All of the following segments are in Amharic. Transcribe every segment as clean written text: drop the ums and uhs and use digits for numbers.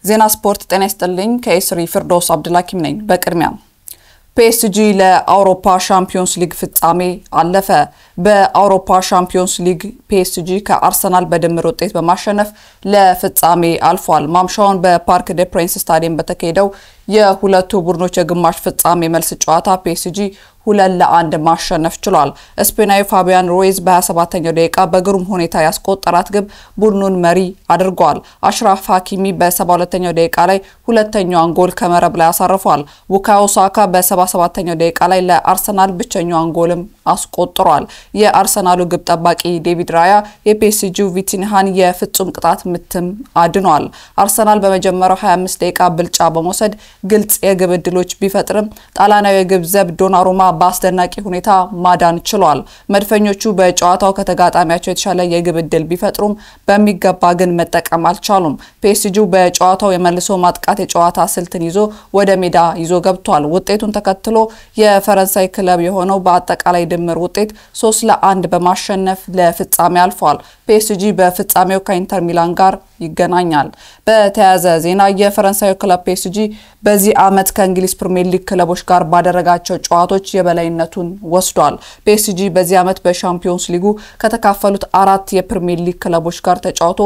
ዜና ስፖርት ጤና ይስጥልኝ ከኤስሪ ፍርዶስ አብዱላኪም ነኝ በቅድሚያ PSG ለአውሮፓ ሻምፒዮንስ ሊግ ፍጻሜ አለፈ በአውሮፓ ሻምፒዮንስ ሊግ PSG ከአርሰናል በድምር ውጤት በማሸነፍ ለፍጻሜ አልፏል ማምሻውን በፓርክ ደ ፕሪንስ ስታዲየም በተካሄደው የሁለቱ ቡድኖች የግማሽ ፍጻሜ መልስ ጨዋታ PSG 2-1 ማሸነፍ ችሏል ስፔናዊ ፋቢያን ሩይዝ በ27ኛው ደቂቃ በግሩም ሁኔታ ያስቆጠራት ግብ ቡድኑን መሪ አድርጓል አሽራፍ ሀኪሚ በ72ኛው ደቂቃ ላይ ሁለተኛውን ጎል ከመረብ ላይ አሳርፏል ቡካዮ ሳካ በ77ኛው ደቂቃ ላይ ለአርሰናል ብቸኛውን ጎልም አስቆጥሯል የአርሰናሉ ግብ ጠባቂ ዴቪድ ራያ የፒኤስጂው ቪቲንሃን የፍጹም ቅጣት ምትም አድኗል አርሰናል በመጀመሪያው 25 ደቂቃ ብልጫ በመውሰድ ግልጽ የግብ ዕድሎች ቢፈጥርም ጣሊያናዊ የግብ ዘብ ዶናሩማ በአስደናቂ ሁኔታ ማዳን ችሏል መድፈኞቹ በጨዋታው ከተጋጣሚያቸው የተሻለ የግብ ዕድል ቢፈጥሩም በሚገባ ግን መጠቀም አልቻሉም ፒኤስጂው በጨዋታው የመልሶ ማጥቃት የጨዋታ ስልትን ይዞ ወደ ሜዳ ይዞ ገብቷል ውጤቱን ተከትሎ የፈረንሳይ ክለብ የሆነው በአጠቃላይ ድምር ውጤት 3-1 በማሸነፍ ለፍጻሜ አልፏል PSG በፍጻሜው ከኢንተር ሚላን ጋር ይገናኛል በተያያዘ ዜና የፈረንሳይ ክለብ PSG በዚህ አመት ከእንግሊዝ ፕሪሚየር ሊግ ክለቦች ጋር ባደረጋቸው ጨዋታዎች የበላይነቱን ወስዷል PSG በዚህ አመት በሻምፒዮንስ ሊጉ ከተካፈሉት 4 የፕሪሚየር ሊግ ክለቦች ጋር ተጫውቶ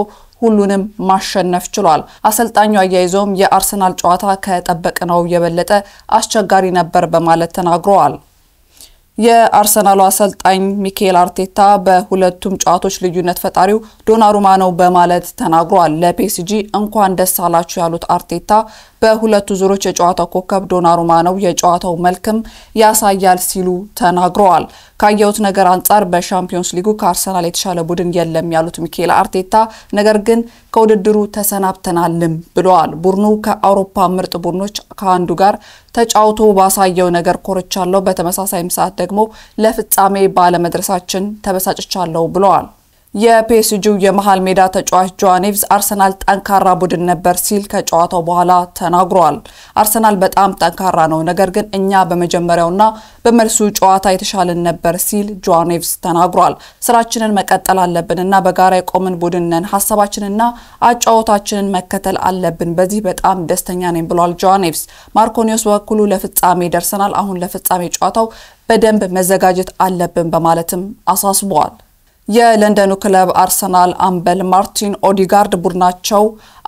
ሁሉንም ማሸነፍ ችሏል አሰልጣኙ አያይዘውም የአርሰናል ጨዋታ ከጠበቅነው የበለጠ አስቸጋሪ ነበር በማለት ተናግረዋል የአርሰናሉ አሰልጣኝ ሚኬል አርቴታ በሁለቱም ጨዋታዎች ልዩነት ፈጣሪው ዶናሩማ ነው በማለት ተናግሯል ለፒኤስጂ እንኳን ደስ አላችሁ ያሉት አርቴታ በሁለቱ ዙሮች የጨዋታው ኮከብ ዶናሩማ ነው የጨዋታው መልክም ያሳያል ሲሉ ተናግረዋል ካየውት ነገር አንፃር በሻምፒዮንስ ሊጉ ከአርሰናል የተሻለ ቡድን የለም ያሉት ሚኬል አርቴታ ነገር ግን ከውድድሩ ተሰናብተናልም ብለዋል ቡድኑ ከአውሮፓ ምርጥ ቡድኖች ከአንዱ ጋር ተጫውቶ ባሳየው ነገር ኮርቻለሁ በተመሳሳይ ሰዓት ደግሞ ለፍጻሜ ባለመድረሳችን ተበሳጭቻለሁ ብለዋል የፒኤስጂው የመሃል ሜዳ ተጫዋች ጆዋን ኔቭስ አርሰናል ጠንካራ ቡድን ነበር ሲል ከጨዋታው በኋላ ተናግሯል አርሰናል በጣም ጠንካራ ነው ነገር ግን እኛ በመጀመሪያውና በመልሱ ጨዋታ የተሻለን ነበር ሲል ጆዋን ኔቭስ ተናግሯል ስራችንን መቀጠል አለብንና በጋራ የቆምን ቡድን ነን ሐሳባችንና አጫዋታችንን መከተል አለብን በዚህ በጣም ደስተኛ ነኝ ብሏል ጆዋን ኔቭስ ማርኮኒዮስ በኩሉ ለፍጻሜ ደርሰናል አሁን ለፍጻሜ ጨዋታው በደንብ መዘጋጀት አለብን በማለትም አሳስቧል የለንደኑ ክለብ አርሰናል አምበል ማርቲን ኦዲጋርድ ቡድናቸው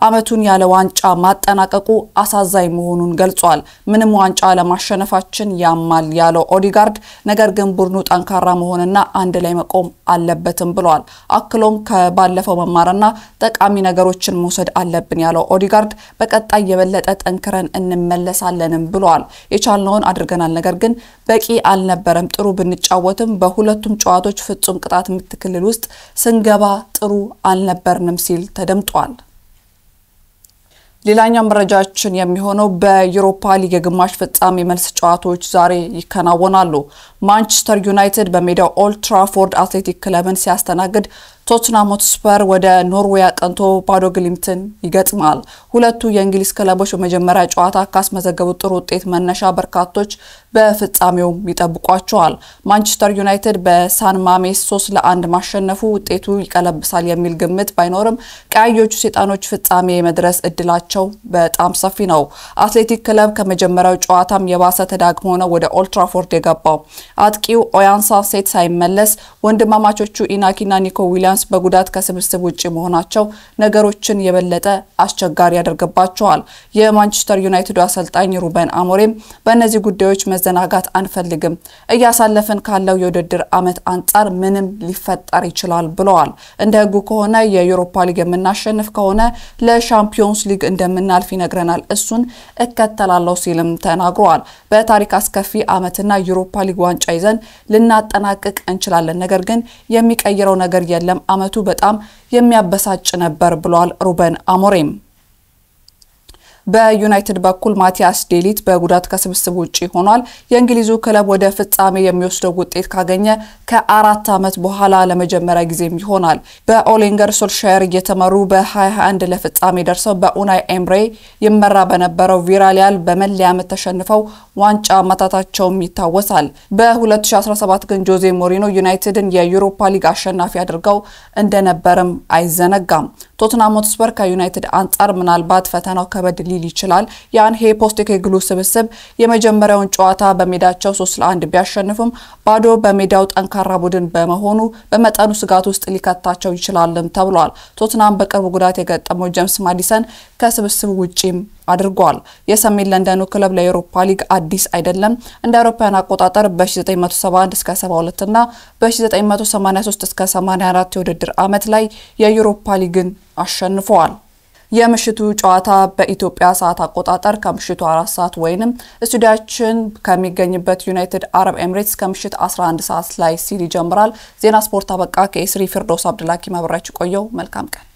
አመቱን ያለ ዋንጫ ማጠናቀቁ አሳዛኝ መሆኑን ገልጿል ምንም ዋንጫ ለማሸነፋችን ያማል ያለው ኦዲጋርድ ነገር ግን ቡድኑ ጠንካራ መሆንና አንድ ላይ መቆም አለበትም ብሏል አክሎም ከባለፈው መማርና ጠቃሚ ነገሮችን መውሰድ አለብን ያለው ኦዲጋርድ በቀጣይ የበለጠ ጠንክረን እንመለሳለንም ብሏል የቻልነውን አድርገናል ነገር ግን በቂ አልነበረም ጥሩ ብንጫወትም በሁለቱም ጨዋታዎች ፍጹም ቅጣት ምትክልል ውስጥ ስንገባ ጥሩ አልነበርንም ሲል ተደምጧል ሌላኛው መረጃችን የሚሆነው በዩሮፓ ሊግ የግማሽ ፍጻሜ መልስ ጨዋታዎች ዛሬ ይከናወናሉ ማንቸስተር ዩናይትድ በሜዳው ኦልድ ትራፎርድ አትሌቲክ ክለብን ሲያስተናግድ ቶትናም ሆትስፐር ወደ ኖርዌይ አቀንቶ ባዶ ግሊምትን ይገጥማል ሁለቱ የእንግሊዝ ክለቦች በመጀመሪያ ጨዋታ ካስመዘገቡት ጥሩ ውጤት መነሻ በርካቶች በፍጻሜው ይጠብቋቸዋል ማንቸስተር ዩናይትድ በሳን ማሜስ 3-1 ማሸነፉ ውጤቱ ይቀለብሳል የሚል ግምት ባይኖርም ቀያዮቹ ሰይጣኖች ፍጻሜ የመድረስ እድላቸው በጣም ሰፊ ነው አትሌቲክ ክለብ ከመጀመሪያው ጨዋታም የባሰ ተዳግሞ ነው ወደ ኦልድ ትራፎርድ የገባው አጥቂው ኦያንሳ ሴት ሳይመለስ ወንድማማቾቹ ኢናኪና ኒኮ ዊሊያምስ በጉዳት ከስብስብ ውጪ መሆናቸው ነገሮችን የበለጠ አስቸጋሪ ያደርጋባቸዋል የማንቸስተር ዩናይትድ አሰልጣኝ ሩበን አሞሪም በእነዚህ ጉዳዮች መዘናጋት አንፈልግም እያሳለፈን ካለው የውድድር አመት አንፃር ምንም ሊፈጠር ይችላል ብለዋል እንደ ህጉ ከሆነ የዩሮፓ ሊግ የምናሸንፍ ከሆነ ለሻምፒዮንስ ሊግ እንደምናልፍ ይነግረናል እሱን እከተላለሁ ሲልም ተናግሯል በታሪክ አስከፊ አመትና ዩሮፓ ሊግ ዋንጫ ይዘን ልናጠናቅቅ እንችላለን ነገር ግን የሚቀይረው ነገር የለም አመቱ በጣም የሚያበሳጭ ነበር ብሏል ሩበን አሞሪም በዩናይትድ በኩል ማቲያስ ዴሊት በጉዳት ከስብስብ ውጪ ሆኗል የእንግሊዙ ክለብ ወደ ፍጻሜ የሚወስደው ውጤት ካገኘ ከ4 አመት በኋላ ለመጀመሪያ ጊዜ ይሆናል በኦሊንገር ሶልሻየር እየተመሩ በ2021 ለፍጻሜ ደርሰው በኡናይ ኤምሬ ይመራ በነበረው ቪራሊያል በመለያ ዓመት ተሸንፈው ዋንጫ ማጣታቸው ይታወሳል በ2017 ግን ጆዜ ሞሪኖ ዩናይትድን የዩሮፓ ሊግ አሸናፊ አድርገው እንደነበርም አይዘነጋም ቶተንሃም ሆትስፐር ከዩናይትድ አንጻር ምናልባት ፈተናው ከበድ ሊል ይችላል። ያንሄ ፖስቴኮግሉ ስብስብ የመጀመሪያውን ጨዋታ በሜዳቸው 3-1 ቢያሸንፉም ባዶ በሜዳው ጠንካራ ቡድን በመሆኑ በመጠኑ ስጋት ውስጥ ሊከታቸው ይችላልም ተብሏል። ቶተንሃም በቅርቡ ጉዳት የገጠመው ጄምስ ማዲሰን ከስብስቡ ውጪም አድርጓል። የሰሜን ለንደኑ ክለብ ለዩሮፓ ሊግ አዲስ አይደለም። እንደ አውሮፓውያን አቆጣጠር በ1971 እስከ 72 እና በ1983 እስከ 84 የውድድር ዓመት ላይ የዩሮፓ ሊግን አሸንፈዋል። የምሽቱ ጨዋታ በኢትዮጵያ ሰዓት አቆጣጠር ከምሽቱ 4 ሰዓት ወይንም ስቱዲያችን ከሚገኝበት ዩናይትድ አረብ ኤሚሬትስ ከምሽት 11 ሰዓት ላይ ሲል ይጀምራል። ዜና ስፖርት አበቃ። ከኤስሪ ፊርዶስ አብዱላኪ ማብራችሁ ቆየው። መልካም ቀን።